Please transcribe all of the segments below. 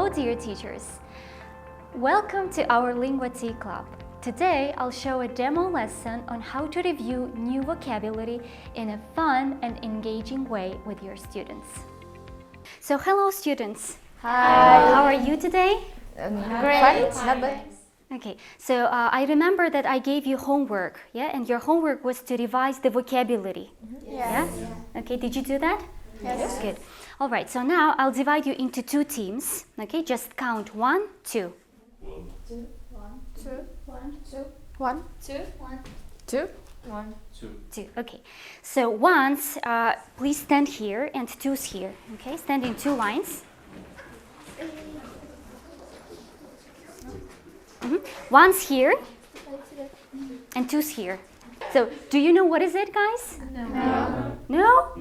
Hello, dear teachers. Welcome to our Lingua T Club. Today, I'll show a demo lesson on how to review new vocabulary in a fun and engaging way with your students. So, hello, students. Hi. How are you today? Great. Not bad. Okay, so I remember that I gave you homework, yeah? And your homework was to revise the vocabulary. Yes. Yeah? Okay, did you do that? Yes. Good. All right, so now I'll divide you into two teams. Okay, just count 1, 2. 2. Okay, so ones, please stand here and twos here. Okay, stand in two lines. Ones here and twos here. So, do you know what is it, guys? No. No?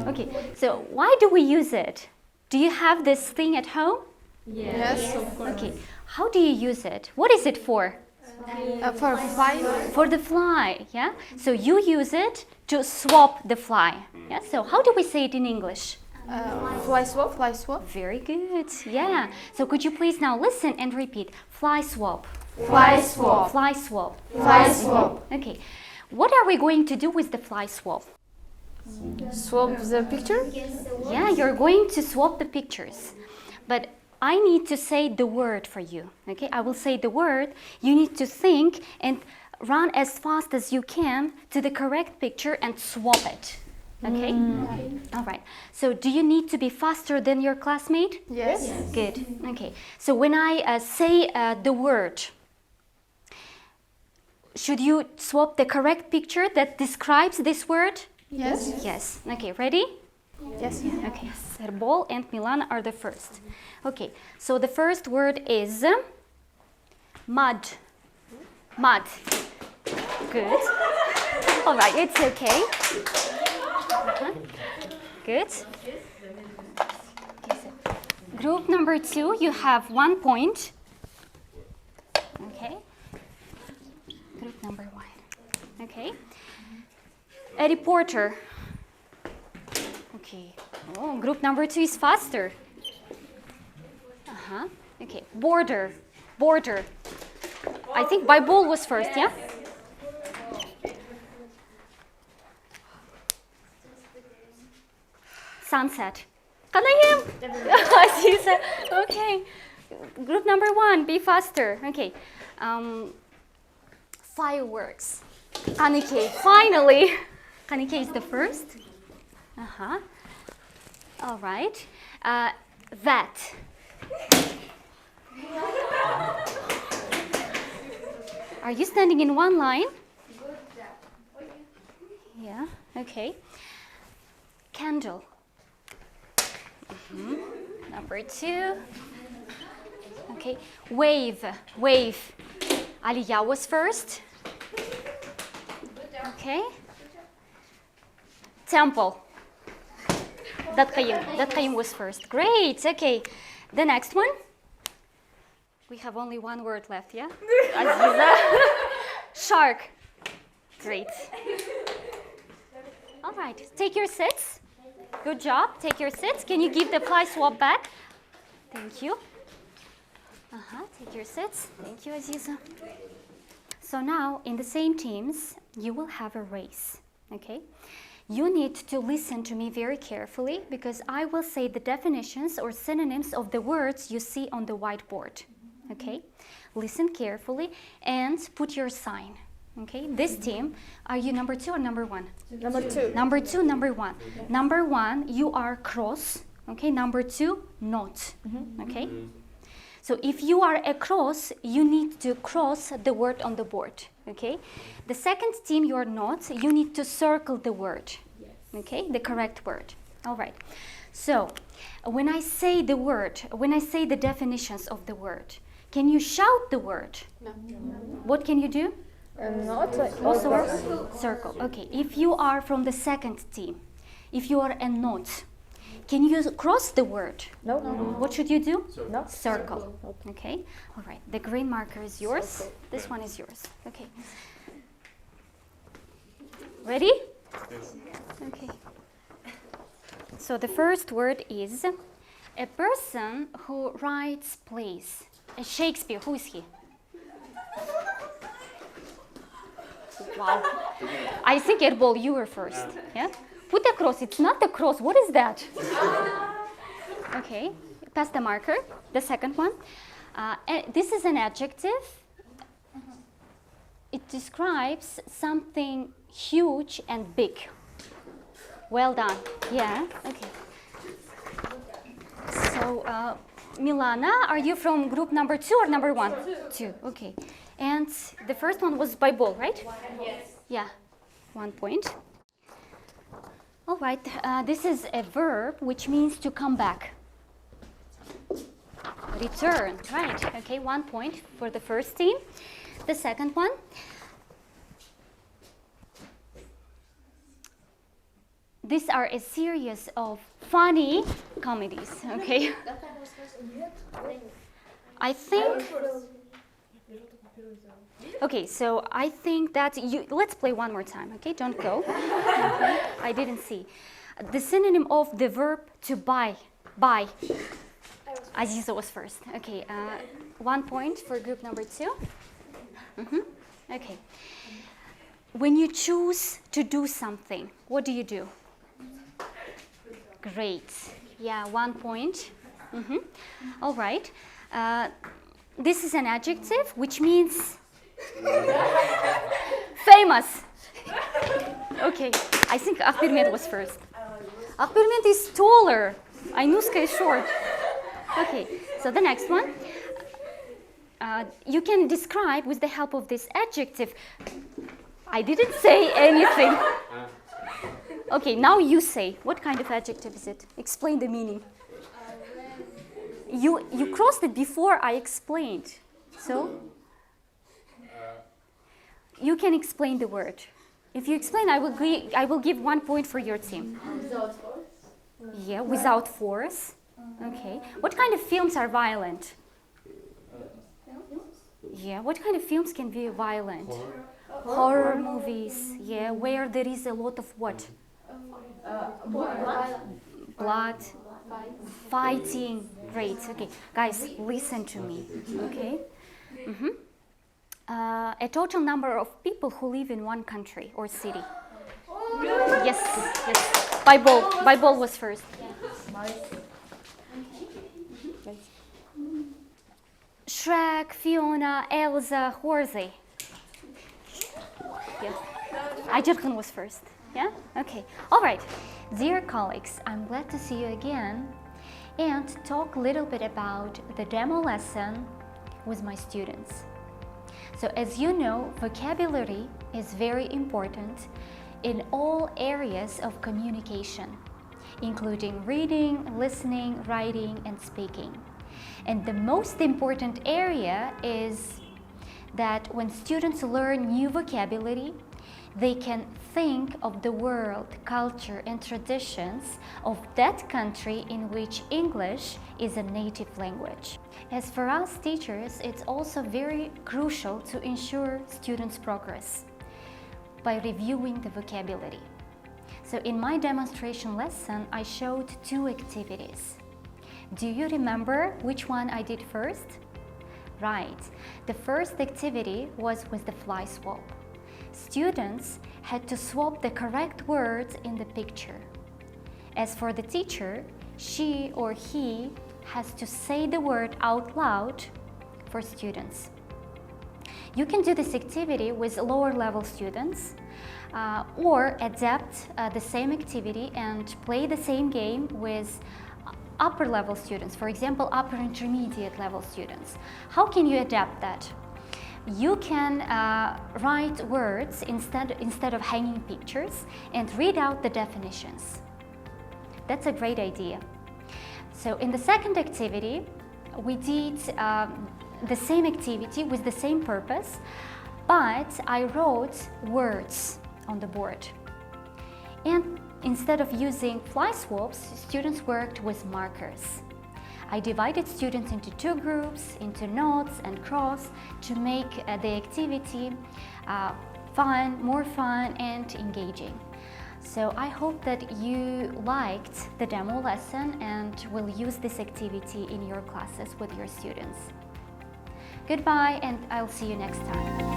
Okay, so why do we use it? Do you have this thing at home? Yes. Okay, how do you use it? What is it for? For fly. For the fly, yeah? So you use it to swap the fly. Yeah, so how do we say it in English? Fly swap. Fly swap. Very good, yeah. So could you please now listen and repeat? Fly swap. Fly swap. Fly swap. Fly swap. Okay, what are we going to do with the fly swap? Swap the picture. Yeah, you're going to swap the pictures. But I need to say the word for you, okay? I will say the word. You need to think and run as fast as you can to the correct picture and swap it, okay? All right. So do you need to be faster than your classmate? Yes. Good, okay. So when I say the word, should you swap the correct picture that describes this word? Yes. Yes. Okay, ready? Yes. Okay, Serbol and Milana are the first. Okay, so the first word is mud. Mud. Good. All right, it's okay. Good. Okay, so group number 2, you have 1 point. Okay. Group number 1. Okay. A reporter. Okay. Oh, group number 2 is faster. Okay. Border. Border. I think Bible was first, yeah? Sunset. Kanayim. Aziza. Okay. Group number 1, be faster. Okay. Fireworks. Kanike. Finally. Kanike is the first. All right. That. Are you standing in one line? Yeah, okay. Candle. Number 2. Okay. Wave. Wave. Aliyah was first. Okay. Temple. Datqayim was first. Great. Okay. The next one. We have only one word left, yeah? Aziza. Shark. Great. All right. Take your seats. Good job. Take your seats. Can you give the fly swap back? Thank you. Take your seats. Thank you, Aziza. So now, in the same teams, you will have a race, okay? You need to listen to me very carefully because I will say the definitions or synonyms of the words you see on the whiteboard, okay? Listen carefully and put your sign, okay? This team, are you number 2 or number 1? Number 2. Number 2, number 1. Number 1, you are cross, okay? Number 2, not, okay? So if you are a cross, you need to cross the word on the board, okay? The second team, you are not, you need to circle the word, okay? The correct word. All right. So when I say the word, when I say the definitions of the word, can you shout the word? No. What can you do? Not. Also circle. Okay. If you are from the second team, if you are a not, can you cross the word? No. What should you do? No. Circle. Okay. All right. The green marker is yours. This one is yours. Okay. Ready? Yes. Okay. So the first word is A person who writes plays. Shakespeare, who is he? Wow. I think Erbol, you were first. Yeah? Put a cross. It's not a cross. What is that? Okay. Pass the marker. The second one. This is an adjective. It describes something huge and big. Well done. Yeah. Okay. So, Milana, are you from group number 2 or number 1? 2. Okay. And the first one was by ball, right? Yes. Yeah. 1 point. All right. This is a verb which means to come back. Return. Right. Okay. 1 point for the first team. The second one. These are a series of funny comedies, okay? I think, okay, so I think that let's play one more time, okay? Don't go. Okay. I didn't see. The synonym of the verb to buy. Aziza was first. Okay, 1 point for group number 2. Okay. When you choose to do something, what do you do? Great. Yeah, 1 point. All right. This is an adjective which means famous. Okay. I think Akbirmet was first. Akbirmet is taller. Aynuska is short. Okay. So the next one. You can describe with the help of this adjective. I didn't say anything. Okay, now you say. What kind of adjective is it? Explain the meaning. You crossed it before I explained. So you can explain the word. If you explain, I will give 1 point for your team. Without force? Yeah, without force. Okay. What kind of films are violent? Yeah, what kind of films can be violent? Horror movies. Yeah, where there is a lot of what? Blood, fighting. Great. Okay, guys, listen to me. Okay. A total number of people who live in one country or city. Yes. By ball was first. Shrek, Fiona, Elsa, who are they? Yes. Ajarkhan was first. Yeah? Okay. All right. Dear colleagues, I'm glad to see you again and talk a little bit about the demo lesson with my students. So as you know, vocabulary is very important in all areas of communication, including reading, listening, writing, and speaking. And the most important area is that when students learn new vocabulary, they can think of the world, culture, and traditions of that country in which English is a native language. As for us teachers, it's also very crucial to ensure students' progress by reviewing the vocabulary. So in my demonstration lesson, I showed 2 activities. Do you remember which one I did first? Right. The first activity was with the fly swap. Students had to swap the correct words in the picture. As for the teacher, she or he has to say the word out loud for students. You can do this activity with lower level students or adapt the same activity and play the same game with upper level students, for example, upper intermediate level students. How can you adapt that? You can write words instead of hanging pictures and read out the definitions. That's a great idea. So in the second activity, we did the same activity with the same purpose, but I wrote words on the board. And instead of using fly swaps, students worked with markers. I divided students into 2 groups, into notes and cross, to make the activity more fun and engaging. So I hope that you liked the demo lesson and will use this activity in your classes with your students. Goodbye, and I'll see you next time.